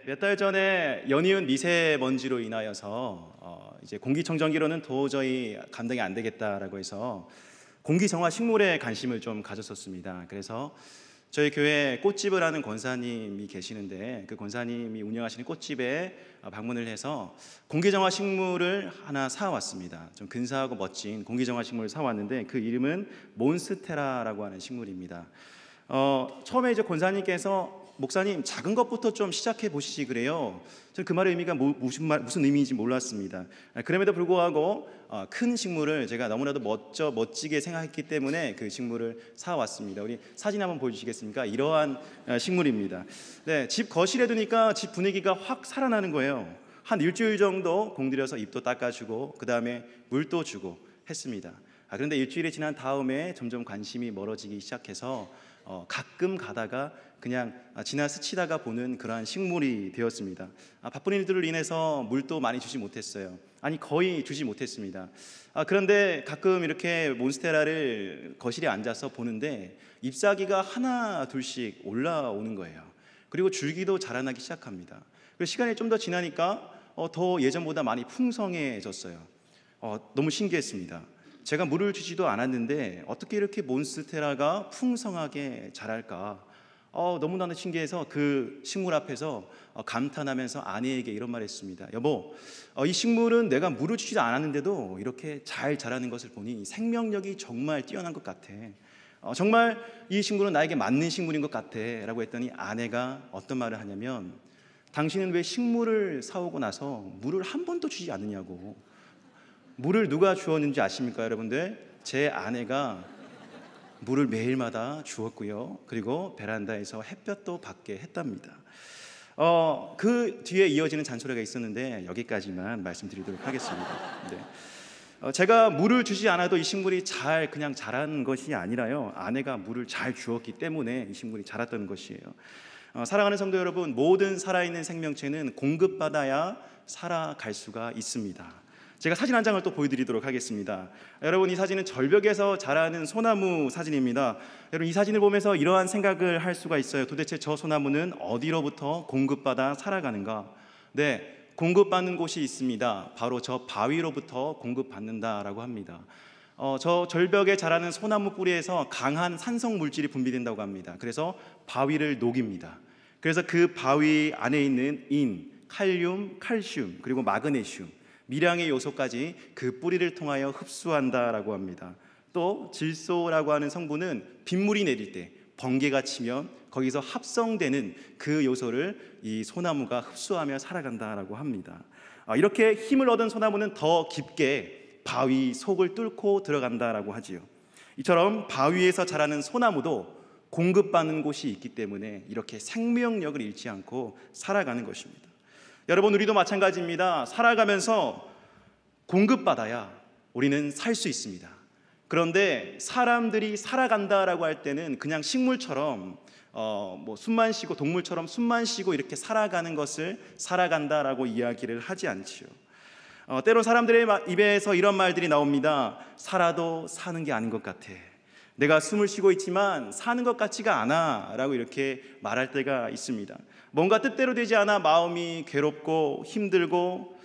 몇 달 전에 연이은 미세먼지로 인하여서 이제 공기청정기로는 도저히 감당이 안 되겠다라고 해서 공기정화 식물에 관심을 좀 가졌었습니다. 그래서 저희 교회 꽃집을 하는 권사님이 계시는데 그 권사님이 운영하시는 꽃집에 방문을 해서 공기정화 식물을 하나 사왔습니다. 좀 근사하고 멋진 공기정화 식물을 사왔는데 그 이름은 몬스테라라고 하는 식물입니다. 처음에 이제 권사님께서 목사님 작은 것부터 좀 시작해 보시지 그래요. 저는 그 말의 의미가 무슨 의미인지 몰랐습니다. 그럼에도 불구하고 큰 식물을 제가 너무나도 멋지게 생각했기 때문에 그 식물을 사왔습니다. 우리 사진 한번 보여주시겠습니까? 이러한 식물입니다. 네, 집 거실에 두니까 집 분위기가 확 살아나는 거예요. 한 일주일 정도 공들여서 잎도 닦아주고 그 다음에 물도 주고 했습니다. 그런데 일주일이 지난 다음에 점점 관심이 멀어지기 시작해서 가끔 가다가 그냥 스치다가 보는 그러한 식물이 되었습니다. 바쁜 일들로 인해서 물도 많이 주지 못했어요. 아니 거의 주지 못했습니다. 그런데 가끔 이렇게 몬스테라를 거실에 앉아서 보는데 잎사귀가 하나 둘씩 올라오는 거예요. 그리고 줄기도 자라나기 시작합니다. 그리고 시간이 좀 더 지나니까 더 예전보다 많이 풍성해졌어요. 너무 신기했습니다. 제가 물을 주지도 않았는데 어떻게 이렇게 몬스테라가 풍성하게 자랄까? 너무나도 신기해서 그 식물 앞에서 감탄하면서 아내에게 이런 말 했습니다. 여보, 이 식물은 내가 물을 주지도 않았는데도 이렇게 잘 자라는 것을 보니 생명력이 정말 뛰어난 것 같아. 정말 이 식물은 나에게 맞는 식물인 것 같아 라고 했더니 아내가 어떤 말을 하냐면 당신은 왜 식물을 사오고 나서 물을 한 번도 주지 않느냐고. 물을 누가 주었는지 아십니까 여러분들? 제 아내가 물을 매일마다 주었고요. 그리고 베란다에서 햇볕도 받게 했답니다. 그 뒤에 이어지는 잔소리가 있었는데 여기까지만 말씀드리도록 하겠습니다. 네. 제가 물을 주지 않아도 이 식물이 그냥 자란 것이 아니라요. 아내가 물을 잘 주었기 때문에 이 식물이 자랐던 것이에요. 사랑하는 성도 여러분, 모든 살아있는 생명체는 공급받아야 살아갈 수가 있습니다. 제가 사진 한 장을 또 보여드리도록 하겠습니다. 여러분, 이 사진은 절벽에서 자라는 소나무 사진입니다. 여러분, 이 사진을 보면서 이러한 생각을 할 수가 있어요. 도대체 저 소나무는 어디로부터 공급받아 살아가는가? 네, 공급받는 곳이 있습니다. 바로 저 바위로부터 공급받는다라고 합니다. 저 절벽에 자라는 소나무 뿌리에서 강한 산성 물질이 분비된다고 합니다. 그래서 바위를 녹입니다. 그래서 그 바위 안에 있는 인, 칼륨, 칼슘, 그리고 마그네슘, 미량의 요소까지 그 뿌리를 통하여 흡수한다라고 합니다. 또 질소라고 하는 성분은 빗물이 내릴 때 번개가 치면 거기서 합성되는 그 요소를 이 소나무가 흡수하며 살아간다라고 합니다. 이렇게 힘을 얻은 소나무는 더 깊게 바위 속을 뚫고 들어간다라고 하지요. 이처럼 바위에서 자라는 소나무도 공급받는 곳이 있기 때문에 이렇게 생명력을 잃지 않고 살아가는 것입니다. 여러분, 우리도 마찬가지입니다. 살아가면서 공급받아야 우리는 살 수 있습니다. 그런데 사람들이 살아간다라고 할 때는 그냥 식물처럼 숨만 쉬고 동물처럼 숨만 쉬고 이렇게 살아가는 것을 살아간다라고 이야기를 하지 않지요. 때로 사람들의 입에서 이런 말들이 나옵니다. 살아도 사는 게 아닌 것 같아. 내가 숨을 쉬고 있지만 사는 것 같지가 않아 라고 이렇게 말할 때가 있습니다. 뭔가 뜻대로 되지 않아 마음이 괴롭고 힘들고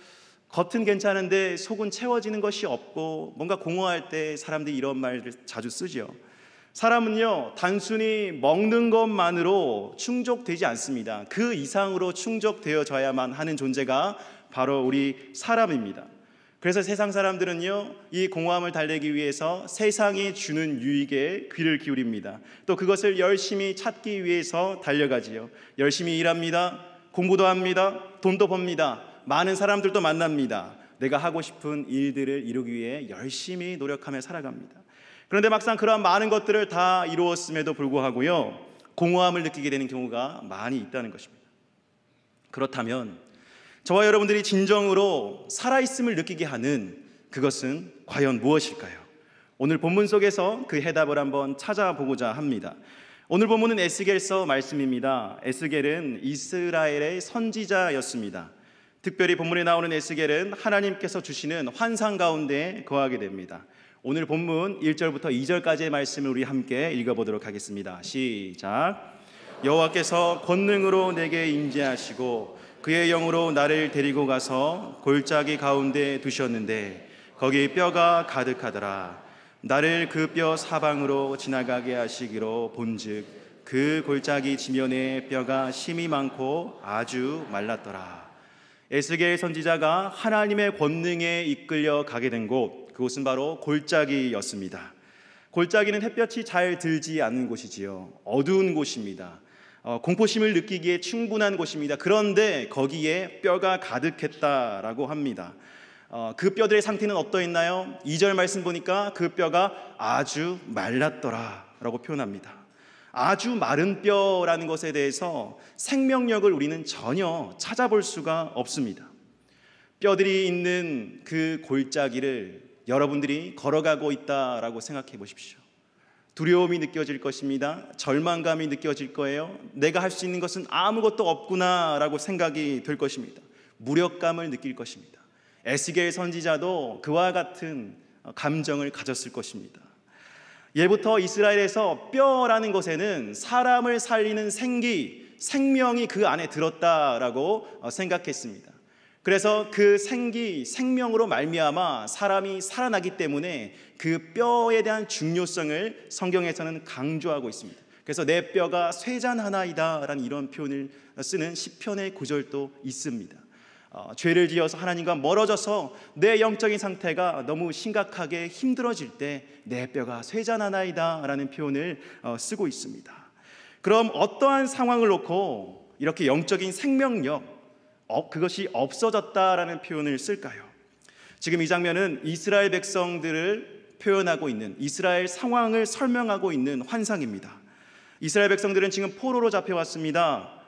겉은 괜찮은데 속은 채워지는 것이 없고 뭔가 공허할 때 사람들이 이런 말을 자주 쓰죠. 사람은요, 단순히 먹는 것만으로 충족되지 않습니다. 그 이상으로 충족되어져야만 하는 존재가 바로 우리 사람입니다. 그래서 세상 사람들은요, 이 공허함을 달래기 위해서 세상이 주는 유익에 귀를 기울입니다. 또 그것을 열심히 찾기 위해서 달려가지요. 열심히 일합니다. 공부도 합니다. 돈도 법니다. 많은 사람들도 만납니다. 내가 하고 싶은 일들을 이루기 위해 열심히 노력하며 살아갑니다. 그런데 막상 그러한 많은 것들을 다 이루었음에도 불구하고요, 공허함을 느끼게 되는 경우가 많이 있다는 것입니다. 그렇다면 저와 여러분들이 진정으로 살아있음을 느끼게 하는 그것은 과연 무엇일까요? 오늘 본문 속에서 그 해답을 한번 찾아보고자 합니다. 오늘 본문은 에스겔서 말씀입니다. 에스겔은 이스라엘의 선지자였습니다. 특별히 본문에 나오는 에스겔은 하나님께서 주시는 환상 가운데 거하게 됩니다. 오늘 본문 1절부터 2절까지의 말씀을 우리 함께 읽어보도록 하겠습니다. 시작. 여호와께서 권능으로 내게 임재하시고 그의 영으로 나를 데리고 가서 골짜기 가운데 두셨는데 거기 뼈가 가득하더라. 나를 그 뼈 사방으로 지나가게 하시기로 본즉 그 골짜기 지면에 뼈가 심이 많고 아주 말랐더라. 에스겔 선지자가 하나님의 권능에 이끌려 가게 된 곳, 그곳은 바로 골짜기였습니다. 골짜기는 햇볕이 잘 들지 않는 곳이지요. 어두운 곳입니다. 공포심을 느끼기에 충분한 곳입니다. 그런데 거기에 뼈가 가득했다라고 합니다. 그 뼈들의 상태는 어떠했나요? 2절 말씀 보니까 그 뼈가 아주 말랐더라 라고 표현합니다. 아주 마른 뼈라는 것에 대해서 생명력을 우리는 전혀 찾아볼 수가 없습니다. 뼈들이 있는 그 골짜기를 여러분들이 걸어가고 있다라고 생각해 보십시오. 두려움이 느껴질 것입니다. 절망감이 느껴질 거예요. 내가 할 수 있는 것은 아무것도 없구나라고 생각이 될 것입니다. 무력감을 느낄 것입니다. 에스겔 선지자도 그와 같은 감정을 가졌을 것입니다. 예부터 이스라엘에서 뼈라는 것에는 사람을 살리는 생명이 그 안에 들었다라고 생각했습니다. 그래서 그 생명으로 말미암아 사람이 살아나기 때문에 그 뼈에 대한 중요성을 성경에서는 강조하고 있습니다. 그래서 내 뼈가 쇠잔하나이다 라는 이런 표현을 쓰는 시편의 구절도 있습니다. 죄를 지어서 하나님과 멀어져서 내 영적인 상태가 너무 심각하게 힘들어질 때 내 뼈가 쇠잔하나이다 라는 표현을 쓰고 있습니다. 그럼 어떠한 상황을 놓고 이렇게 영적인 생명력, 그것이 없어졌다라는 표현을 쓸까요? 지금 이 장면은 이스라엘 백성들을 표현하고 있는, 이스라엘 상황을 설명하고 있는 환상입니다. 이스라엘 백성들은 지금 포로로 잡혀왔습니다.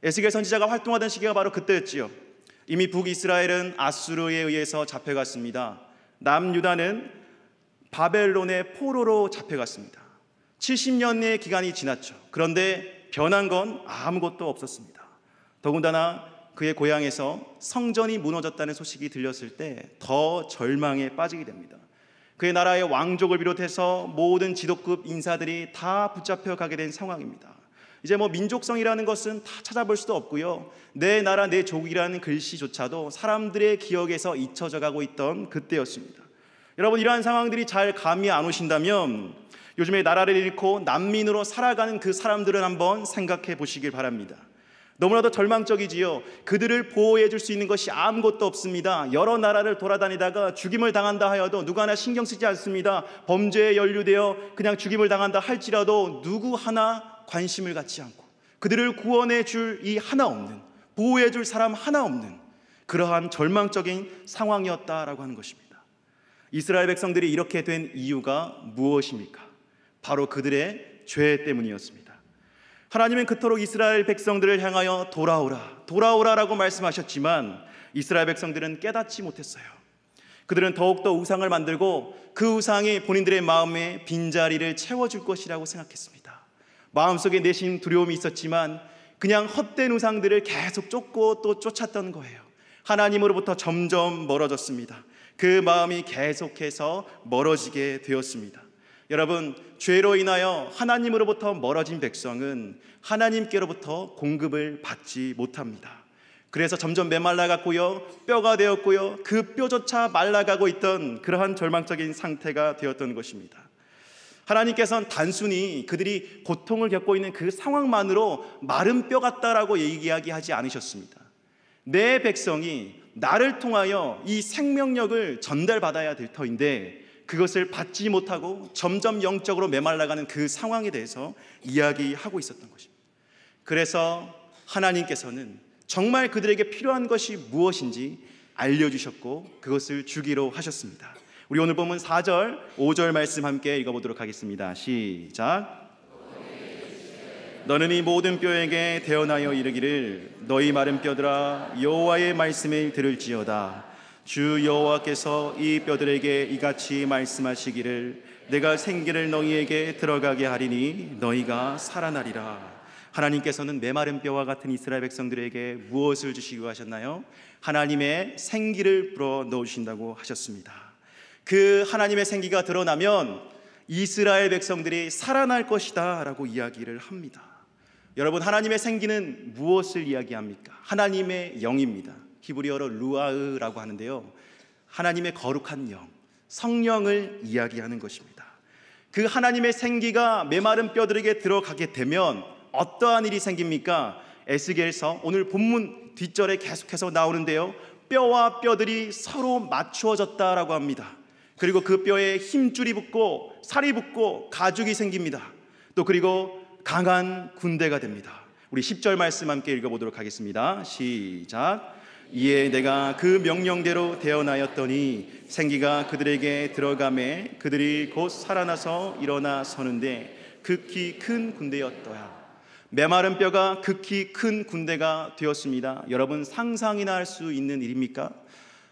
에스겔 선지자가 활동하던 시기가 바로 그때였지요. 이미 북이스라엘은 아수르에 의해서 잡혀갔습니다. 남유다는 바벨론의 포로로 잡혀갔습니다. 70년의 기간이 지났죠. 그런데 변한 건 아무것도 없었습니다. 더군다나 그의 고향에서 성전이 무너졌다는 소식이 들렸을 때 더 절망에 빠지게 됩니다. 그의 나라의 왕족을 비롯해서 모든 지도급 인사들이 다 붙잡혀 가게 된 상황입니다. 이제 민족성이라는 것은 다 찾아볼 수도 없고요. 내 나라 내 족이라는 글씨조차도 사람들의 기억에서 잊혀져 가고 있던 그때였습니다. 여러분, 이러한 상황들이 잘 감이 안 오신다면 요즘에 나라를 잃고 난민으로 살아가는 그 사람들을 한번 생각해 보시길 바랍니다. 너무나도 절망적이지요. 그들을 보호해 줄 수 있는 것이 아무것도 없습니다. 여러 나라를 돌아다니다가 죽임을 당한다 하여도 누구 하나 신경 쓰지 않습니다. 범죄에 연루되어 그냥 죽임을 당한다 할지라도 누구 하나 관심을 갖지 않고 그들을 구원해 줄 이 하나 없는, 보호해 줄 사람 하나 없는 그러한 절망적인 상황이었다라고 하는 것입니다. 이스라엘 백성들이 이렇게 된 이유가 무엇입니까? 바로 그들의 죄 때문이었습니다. 하나님은 그토록 이스라엘 백성들을 향하여 돌아오라라고 말씀하셨지만 이스라엘 백성들은 깨닫지 못했어요. 그들은 더욱더 우상을 만들고 그 우상이 본인들의 마음에 빈자리를 채워줄 것이라고 생각했습니다. 마음속에 내심 두려움이 있었지만 그냥 헛된 우상들을 계속 쫓고 또 쫓았던 거예요. 하나님으로부터 점점 멀어졌습니다. 그 마음이 계속해서 멀어지게 되었습니다. 여러분, 죄로 인하여 하나님으로부터 멀어진 백성은 하나님께로부터 공급을 받지 못합니다. 그래서 점점 메말라갔고요, 뼈가 되었고요, 그 뼈조차 말라가고 있던 그러한 절망적인 상태가 되었던 것입니다. 하나님께서는 단순히 그들이 고통을 겪고 있는 그 상황만으로 마른 뼈 같다라고 이야기하지 않으셨습니다. 내 백성이 나를 통하여 이 생명력을 전달받아야 될 터인데 그것을 받지 못하고 점점 영적으로 메말라가는 그 상황에 대해서 이야기하고 있었던 것입니다. 그래서 하나님께서는 정말 그들에게 필요한 것이 무엇인지 알려주셨고 그것을 주기로 하셨습니다. 우리 오늘 본문 4절, 5절 말씀 함께 읽어보도록 하겠습니다. 시작. 너는 이 모든 뼈에게 대언하여 이르기를 너희 마른 뼈들아 여호와의 말씀을 들을지어다. 주 여호와께서 이 뼈들에게 이같이 말씀하시기를 내가 생기를 너희에게 들어가게 하리니 너희가 살아나리라. 하나님께서는 메마른 뼈와 같은 이스라엘 백성들에게 무엇을 주시고 하셨나요? 하나님의 생기를 불어 넣으신다고 하셨습니다. 그 하나님의 생기가 드러나면 이스라엘 백성들이 살아날 것이다 라고 이야기를 합니다. 여러분, 하나님의 생기는 무엇을 이야기합니까? 하나님의 영입니다. 히브리어로 루아흐라고 하는데요, 하나님의 거룩한 영, 성령을 이야기하는 것입니다. 그 하나님의 생기가 메마른 뼈들에게 들어가게 되면 어떠한 일이 생깁니까? 에스겔서 오늘 본문 뒷절에 계속해서 나오는데요, 뼈와 뼈들이 서로 맞추어졌다라고 합니다. 그리고 그 뼈에 힘줄이 붙고 살이 붙고 가죽이 생깁니다. 또 그리고 강한 군대가 됩니다. 우리 10절 말씀 함께 읽어보도록 하겠습니다. 시작. 이에 내가 그 명령대로 대언하였더니 생기가 그들에게 들어가매 그들이 곧 살아나서 일어나 서는데 극히 큰 군대였더라. 메마른 뼈가 극히 큰 군대가 되었습니다. 여러분, 상상이나 할 수 있는 일입니까?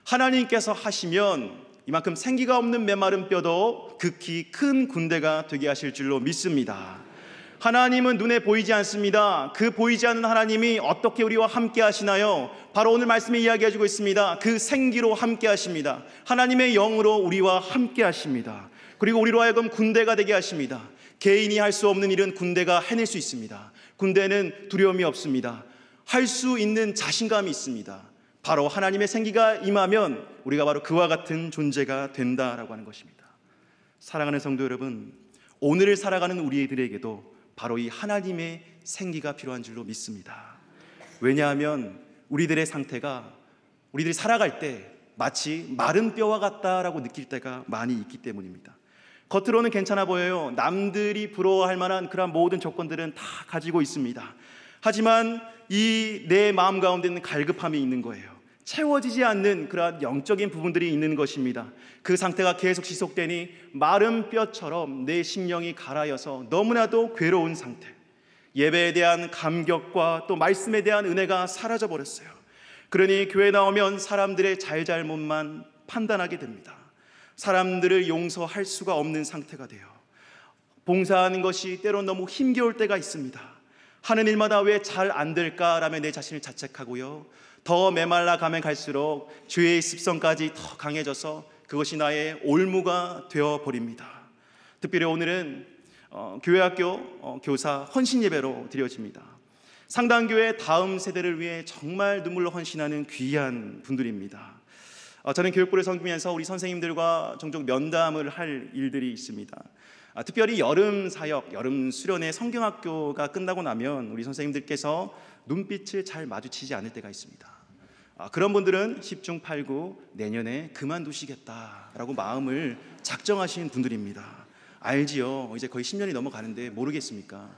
하나님께서 하시면 이만큼 생기가 없는 메마른 뼈도 극히 큰 군대가 되게 하실 줄로 믿습니다. 하나님은 눈에 보이지 않습니다. 그 보이지 않는 하나님이 어떻게 우리와 함께 하시나요? 바로 오늘 말씀에 이야기해 주고 있습니다. 그 생기로 함께 하십니다. 하나님의 영으로 우리와 함께 하십니다. 그리고 우리로 하여금 군대가 되게 하십니다. 개인이 할 수 없는 일은 군대가 해낼 수 있습니다. 군대는 두려움이 없습니다. 할 수 있는 자신감이 있습니다. 바로 하나님의 생기가 임하면 우리가 바로 그와 같은 존재가 된다라고 하는 것입니다. 사랑하는 성도 여러분, 오늘을 살아가는 우리들에게도 바로 이 하나님의 생기가 필요한 줄로 믿습니다. 왜냐하면 우리들의 상태가 우리들이 살아갈 때 마치 마른 뼈와 같다라고 느낄 때가 많이 있기 때문입니다. 겉으로는 괜찮아 보여요. 남들이 부러워할 만한 그런 모든 조건들은 다 가지고 있습니다. 하지만 이 내 마음 가운데는 갈급함이 있는 거예요. 채워지지 않는 그런 영적인 부분들이 있는 것입니다. 그 상태가 계속 지속되니 마른 뼈처럼 내 심령이 갈아여서 너무나도 괴로운 상태, 예배에 대한 감격과 또 말씀에 대한 은혜가 사라져 버렸어요. 그러니 교회 나오면 사람들의 잘잘못만 판단하게 됩니다. 사람들을 용서할 수가 없는 상태가 돼요. 봉사하는 것이 때론 너무 힘겨울 때가 있습니다. 하는 일마다 왜 잘 안 될까라며 내 자신을 자책하고요, 더 메말라 가면 갈수록 죄의 습성까지 더 강해져서 그것이 나의 올무가 되어버립니다. 특별히 오늘은 교회학교 교사 헌신 예배로 드려집니다. 상당교회 다음 세대를 위해 정말 눈물로 헌신하는 귀한 분들입니다. 저는 교육부를 섬기면서 우리 선생님들과 종종 면담을 할 일들이 있습니다. 특별히 여름 사역, 여름 수련회 성경학교가 끝나고 나면 우리 선생님들께서 눈빛을 잘 마주치지 않을 때가 있습니다. 그런 분들은 10중 8구 내년에 그만두시겠다라고 마음을 작정하신 분들입니다. 알지요? 이제 거의 10년이 넘어가는데 모르겠습니까?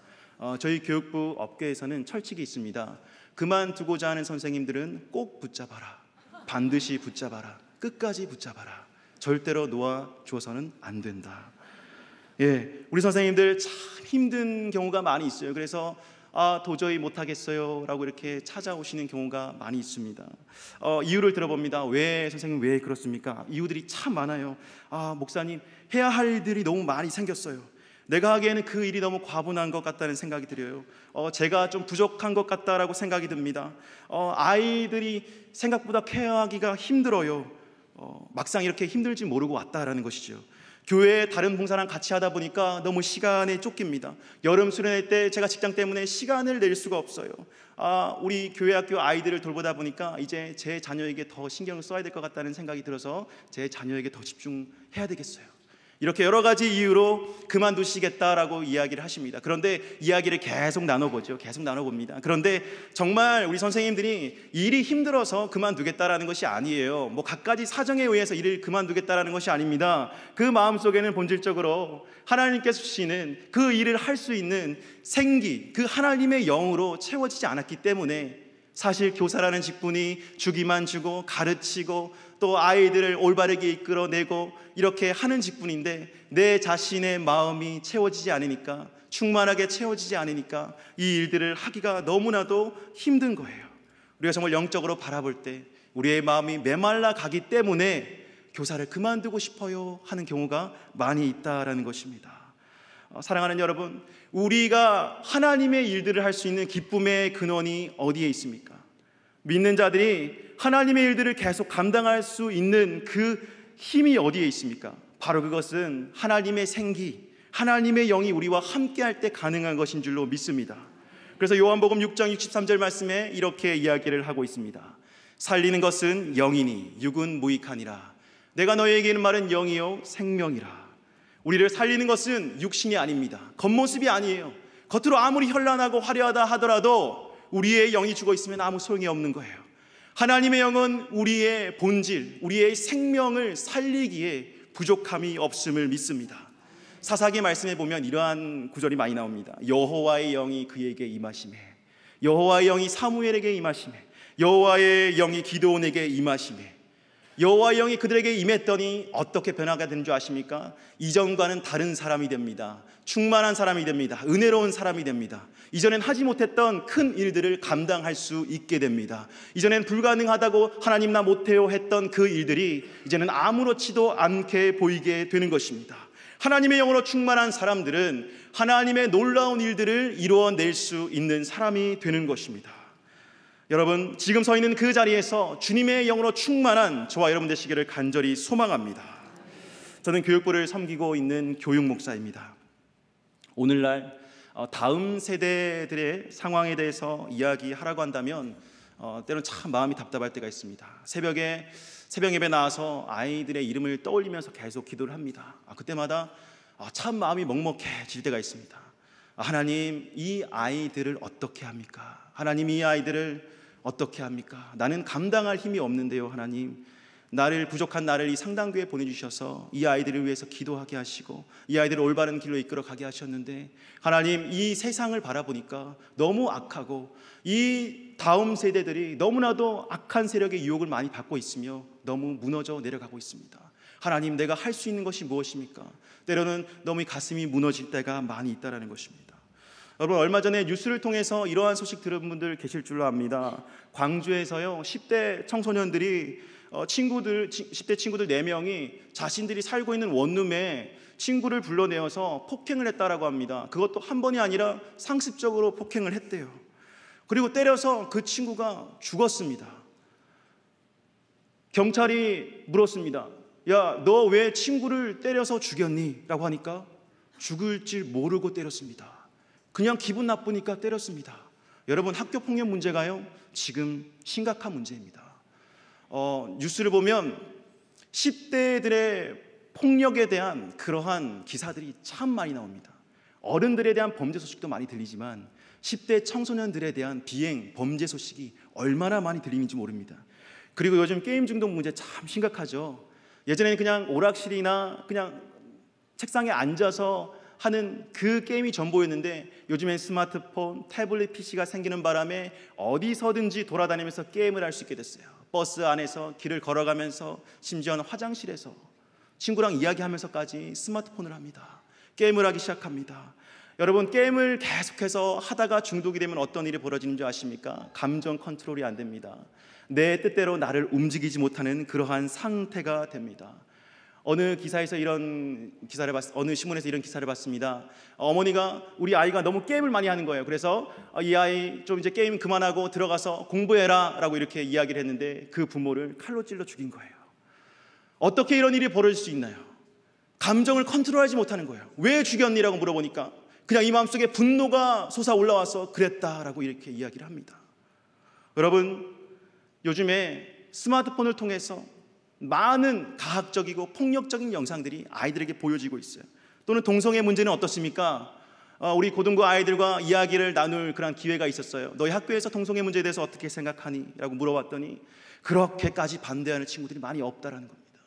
저희 교육부 업계에서는 철칙이 있습니다. 그만두고자 하는 선생님들은 꼭 붙잡아라. 반드시 붙잡아라. 끝까지 붙잡아라. 절대로 놓아줘서는 안 된다. 우리 선생님들 참 힘든 경우가 많이 있어요. 그래서 도저히 못하겠어요 라고 이렇게 찾아오시는 경우가 많이 있습니다. 이유를 들어봅니다. 선생님 왜 그렇습니까? 이유들이 참 많아요. 목사님, 해야 할 일들이 너무 많이 생겼어요. 내가 하기에는 그 일이 너무 과분한 것 같다는 생각이 들어요. 제가 좀 부족한 것 같다라고 생각이 듭니다. 아이들이 생각보다 케어하기가 힘들어요. 막상 이렇게 힘들지 모르고 왔다라는 것이죠. 교회에 다른 봉사랑 같이 하다 보니까 너무 시간에 쫓깁니다. 여름 수련회 때 제가 직장 때문에 시간을 낼 수가 없어요. 우리 교회학교 아이들을 돌보다 보니까 이제 제 자녀에게 더 신경을 써야 될 것 같다는 생각이 들어서 제 자녀에게 더 집중해야 되겠어요. 이렇게 여러 가지 이유로 그만두시겠다라고 이야기를 하십니다. 그런데 이야기를 계속 나눠보죠. 계속 나눠봅니다. 그런데 정말 우리 선생님들이 일이 힘들어서 그만두겠다라는 것이 아니에요. 갖가지 사정에 의해서 일을 그만두겠다라는 것이 아닙니다. 그 마음속에는 본질적으로 하나님께서 주시는 그 일을 할 수 있는 생기, 그 하나님의 영으로 채워지지 않았기 때문에 사실 교사라는 직분이 주기만 주고 가르치고 또 아이들을 올바르게 이끌어내고 이렇게 하는 직분인데 내 자신의 마음이 채워지지 않으니까, 충만하게 채워지지 않으니까 이 일들을 하기가 너무나도 힘든 거예요. 우리가 정말 영적으로 바라볼 때 우리의 마음이 메말라 가기 때문에 교사를 그만두고 싶어요 하는 경우가 많이 있다라는 것입니다. 사랑하는 여러분, 우리가 하나님의 일들을 할 수 있는 기쁨의 근원이 어디에 있습니까? 믿는 자들이 하나님의 일들을 계속 감당할 수 있는 그 힘이 어디에 있습니까? 바로 그것은 하나님의 생기, 하나님의 영이 우리와 함께할 때 가능한 것인 줄로 믿습니다. 그래서 요한복음 6장 63절 말씀에 이렇게 이야기를 하고 있습니다. 살리는 것은 영이니 육은 무익하니라. 내가 너희에게 이르는 말은 영이요 생명이라. 우리를 살리는 것은 육신이 아닙니다. 겉모습이 아니에요. 겉으로 아무리 현란하고 화려하다 하더라도 우리의 영이 죽어 있으면 아무 소용이 없는 거예요. 하나님의 영은 우리의 본질, 우리의 생명을 살리기에 부족함이 없음을 믿습니다. 사사기 말씀에 보면 이러한 구절이 많이 나옵니다. 여호와의 영이 그에게 임하시매, 여호와의 영이 사무엘에게 임하시매, 여호와의 영이 기드온에게 임하시매. 여호와의 영이 그들에게 임했더니 어떻게 변화가 되는 줄 아십니까? 이전과는 다른 사람이 됩니다. 충만한 사람이 됩니다. 은혜로운 사람이 됩니다. 이전엔 하지 못했던 큰 일들을 감당할 수 있게 됩니다. 이전엔 불가능하다고 하나님 나 못해요 했던 그 일들이 이제는 아무렇지도 않게 보이게 되는 것입니다. 하나님의 영으로 충만한 사람들은 하나님의 놀라운 일들을 이루어낼 수 있는 사람이 되는 것입니다. 여러분, 지금 서 있는 그 자리에서 주님의 영으로 충만한 저와 여러분 되시기를 간절히 소망합니다. 저는 교육부를 섬기고 있는 교육 목사입니다. 오늘날 다음 세대들의 상황에 대해서 이야기하라고 한다면 때로는 참 마음이 답답할 때가 있습니다. 새벽에 새벽 예배 나와서 아이들의 이름을 떠올리면서 계속 기도를 합니다. 그때마다 참 마음이 먹먹해질 때가 있습니다. 하나님, 이 아이들을 어떻게 합니까? 하나님, 이 아이들을 어떻게 합니까? 나는 감당할 힘이 없는데요. 하나님, 부족한 나를 이 상당교회에 보내주셔서 이 아이들을 위해서 기도하게 하시고 이 아이들을 올바른 길로 이끌어 가게 하셨는데, 하나님, 이 세상을 바라보니까 너무 악하고 이 다음 세대들이 너무나도 악한 세력의 유혹을 많이 받고 있으며 너무 무너져 내려가고 있습니다. 하나님, 내가 할 수 있는 것이 무엇입니까? 때로는 너무 가슴이 무너질 때가 많이 있다는 것입니다. 여러분, 얼마 전에 뉴스를 통해서 이러한 소식 들은 분들 계실 줄로 압니다. 광주에서요, 10대 청소년들이 10대 친구들 4명이 자신들이 살고 있는 원룸에 친구를 불러내어서 폭행을 했다라고 합니다. 그것도 한 번이 아니라 상습적으로 폭행을 했대요. 그리고 때려서 그 친구가 죽었습니다. 경찰이 물었습니다. 야, 너 왜 친구를 때려서 죽였니? 라고 하니까 죽을 줄 모르고 때렸습니다. 그냥 기분 나쁘니까 때렸습니다. 여러분, 학교폭력 문제가요, 지금 심각한 문제입니다. 뉴스를 보면 10대들의 폭력에 대한 그러한 기사들이 참 많이 나옵니다. 어른들에 대한 범죄 소식도 많이 들리지만 10대 청소년들에 대한 비행, 범죄 소식이 얼마나 많이 들리는지 모릅니다. 그리고 요즘 게임 중독 문제 참 심각하죠. 예전에는 그냥 오락실이나 그냥 책상에 앉아서 하는 그 게임이 전부였는데 요즘엔 스마트폰, 태블릿 PC가 생기는 바람에 어디서든지 돌아다니면서 게임을 할 수 있게 됐어요. 버스 안에서, 길을 걸어가면서, 심지어는 화장실에서 친구랑 이야기하면서까지 스마트폰을 합니다. 게임을 하기 시작합니다. 여러분, 게임을 계속해서 하다가 중독이 되면 어떤 일이 벌어지는 줄 아십니까? 감정 컨트롤이 안 됩니다. 내 뜻대로 나를 움직이지 못하는 그러한 상태가 됩니다. 어느 신문에서 이런 기사를 봤습니다. 어머니가 우리 아이가 너무 게임을 많이 하는 거예요. 그래서 이 아이 좀 이제 게임 그만하고 들어가서 공부해라 라고 이렇게 이야기를 했는데 그 부모를 칼로 찔러 죽인 거예요. 어떻게 이런 일이 벌어질 수 있나요? 감정을 컨트롤하지 못하는 거예요. 왜 죽였니라고 물어보니까 그냥 이 마음속에 분노가 솟아 올라와서 그랬다라고 이렇게 이야기를 합니다. 여러분, 요즘에 스마트폰을 통해서 많은 가학적이고 폭력적인 영상들이 아이들에게 보여지고 있어요. 또는 동성애 문제는 어떻습니까? 우리 고등부 아이들과 이야기를 나눌 그런 기회가 있었어요. 너희 학교에서 동성애 문제에 대해서 어떻게 생각하니? 라고 물어봤더니 그렇게까지 반대하는 친구들이 많이 없다라는 겁니다.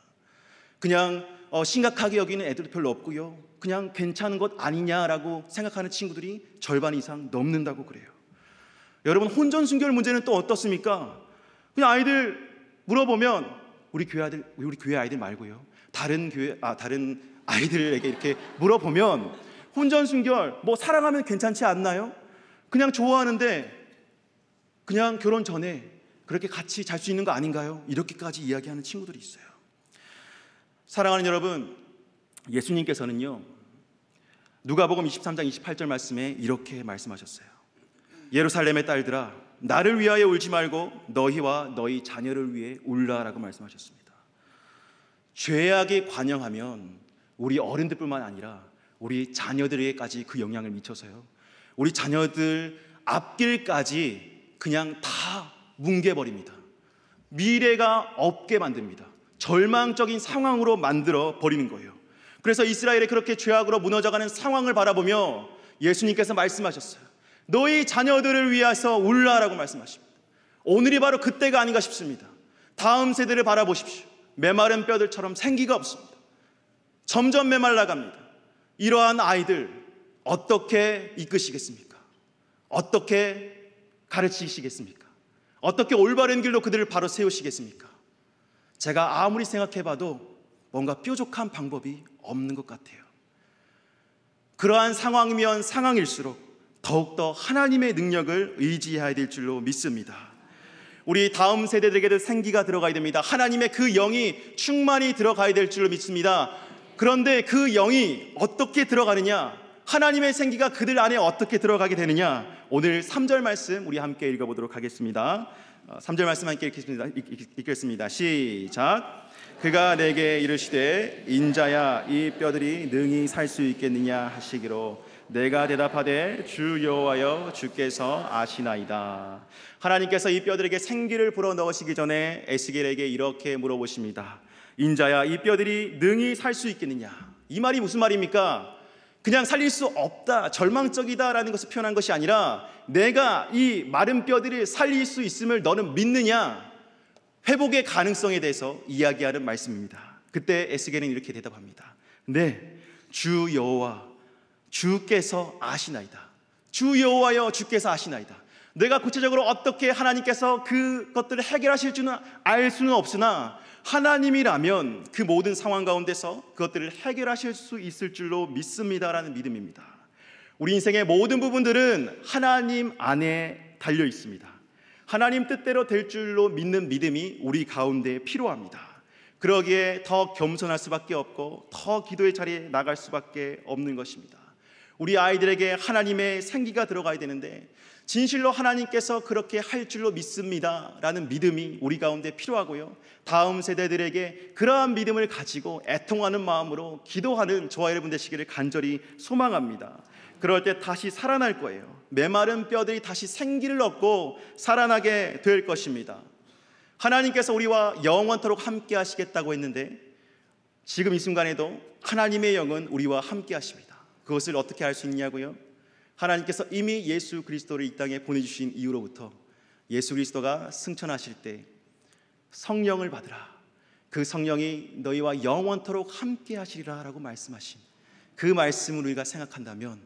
그냥 심각하게 여기는 애들도 별로 없고요, 그냥 괜찮은 것 아니냐라고 생각하는 친구들이 절반 이상 넘는다고 그래요. 여러분, 혼전순결 문제는 또 어떻습니까? 그냥 아이들 물어보면 우리 교회 아이들 말고요, 다른 아이들에게 이렇게 물어보면 혼전순결 사랑하면 괜찮지 않나요? 그냥 좋아하는데 그냥 결혼 전에 그렇게 같이 잘 수 있는 거 아닌가요? 이렇게까지 이야기하는 친구들이 있어요. 사랑하는 여러분, 예수님께서는요, 누가복음 23장 28절 말씀에 이렇게 말씀하셨어요. 예루살렘의 딸들아, 나를 위하여 울지 말고 너희와 너희 자녀를 위해 울라라고 말씀하셨습니다. 죄악이 관영하면 우리 어른들뿐만 아니라 우리 자녀들에게까지 그 영향을 미쳐서요, 우리 자녀들 앞길까지 그냥 다 뭉개버립니다. 미래가 없게 만듭니다. 절망적인 상황으로 만들어 버리는 거예요. 그래서 이스라엘이 그렇게 죄악으로 무너져가는 상황을 바라보며 예수님께서 말씀하셨어요. 너희 자녀들을 위해서 울라라고 말씀하십니다. 오늘이 바로 그때가 아닌가 싶습니다. 다음 세대를 바라보십시오. 메마른 뼈들처럼 생기가 없습니다. 점점 메말라갑니다. 이러한 아이들 어떻게 이끄시겠습니까? 어떻게 가르치시겠습니까? 어떻게 올바른 길로 그들을 바로 세우시겠습니까? 제가 아무리 생각해봐도 뭔가 뾰족한 방법이 없는 것 같아요. 그러한 상황이면 상황일수록 더욱더 하나님의 능력을 의지해야 될 줄로 믿습니다. 우리 다음 세대들에게도 생기가 들어가야 됩니다. 하나님의 그 영이 충만히 들어가야 될 줄로 믿습니다. 그런데 그 영이 어떻게 들어가느냐, 하나님의 생기가 그들 안에 어떻게 들어가게 되느냐, 오늘 3절 말씀 우리 함께 읽어보도록 하겠습니다. 3절 말씀 함께 읽겠습니다. 시작. 그가 내게 이르시되 인자야 이 뼈들이 능히 살 수 있겠느냐 하시기로 내가 대답하되 주 여호와여 주께서 아시나이다. 하나님께서 이 뼈들에게 생기를 불어넣으시기 전에 에스겔에게 이렇게 물어보십니다. 인자야 이 뼈들이 능히 살 수 있겠느냐. 이 말이 무슨 말입니까? 그냥 살릴 수 없다, 절망적이다 라는 것을 표현한 것이 아니라 내가 이 마른 뼈들을 살릴 수 있음을 너는 믿느냐, 회복의 가능성에 대해서 이야기하는 말씀입니다. 그때 에스겔은 이렇게 대답합니다. 네, 주 여호와 주께서 아시나이다. 주 여호와여 주께서 아시나이다. 내가 구체적으로 어떻게 하나님께서 그것들을 해결하실 줄은 알 수는 없으나 하나님이라면 그 모든 상황 가운데서 그것들을 해결하실 수 있을 줄로 믿습니다라는 믿음입니다. 우리 인생의 모든 부분들은 하나님 안에 달려 있습니다. 하나님 뜻대로 될 줄로 믿는 믿음이 우리 가운데 필요합니다. 그러기에 더 겸손할 수밖에 없고 더 기도의 자리에 나갈 수밖에 없는 것입니다. 우리 아이들에게 하나님의 생기가 들어가야 되는데 진실로 하나님께서 그렇게 할 줄로 믿습니다 라는 믿음이 우리 가운데 필요하고요, 다음 세대들에게 그러한 믿음을 가지고 애통하는 마음으로 기도하는 저와 여러분 되시기를 간절히 소망합니다. 그럴 때 다시 살아날 거예요. 메마른 뼈들이 다시 생기를 얻고 살아나게 될 것입니다. 하나님께서 우리와 영원토록 함께 하시겠다고 했는데 지금 이 순간에도 하나님의 영은 우리와 함께 하십니다. 그것을 어떻게 알 수 있냐고요? 하나님께서 이미 예수 그리스도를 이 땅에 보내주신 이후로부터 예수 그리스도가 승천하실 때 성령을 받으라, 그 성령이 너희와 영원토록 함께 하시리라 라고 말씀하신 그 말씀을 우리가 생각한다면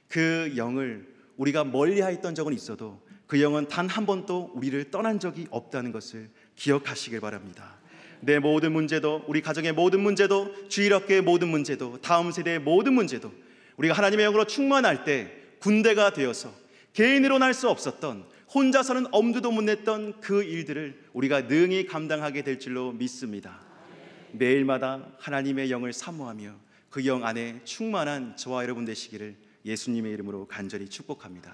그 영을 우리가 멀리하였던 적은 있어도 그 영은 단 한 번도 우리를 떠난 적이 없다는 것을 기억하시길 바랍니다. 내 모든 문제도, 우리 가정의 모든 문제도, 주일학교의 모든 문제도, 다음 세대의 모든 문제도 우리가 하나님의 영으로 충만할 때 군대가 되어서 개인으로는 할 수 없었던, 혼자서는 엄두도 못 냈던 그 일들을 우리가 능히 감당하게 될 줄로 믿습니다. 매일마다 하나님의 영을 사모하며 그 영 안에 충만한 저와 여러분 되시기를 예수님의 이름으로 간절히 축복합니다.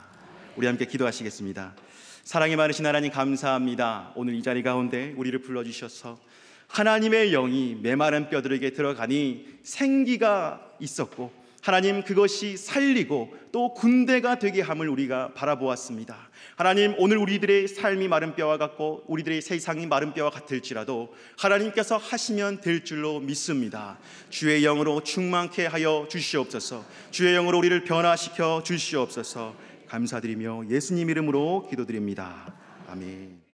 우리 함께 기도하시겠습니다. 사랑이 많으신 하나님 감사합니다. 오늘 이 자리 가운데 우리를 불러주셔서 하나님의 영이 메마른 뼈들에게 들어가니 생기가 있었고 하나님 그것이 살리고 또 군대가 되게 함을 우리가 바라보았습니다. 하나님 오늘 우리들의 삶이 마른 뼈와 같고 우리들의 세상이 마른 뼈와 같을지라도 하나님께서 하시면 될 줄로 믿습니다. 주의 영으로 충만케 하여 주시옵소서. 주의 영으로 우리를 변화시켜 주시옵소서. 감사드리며 예수님 이름으로 기도드립니다. 아멘.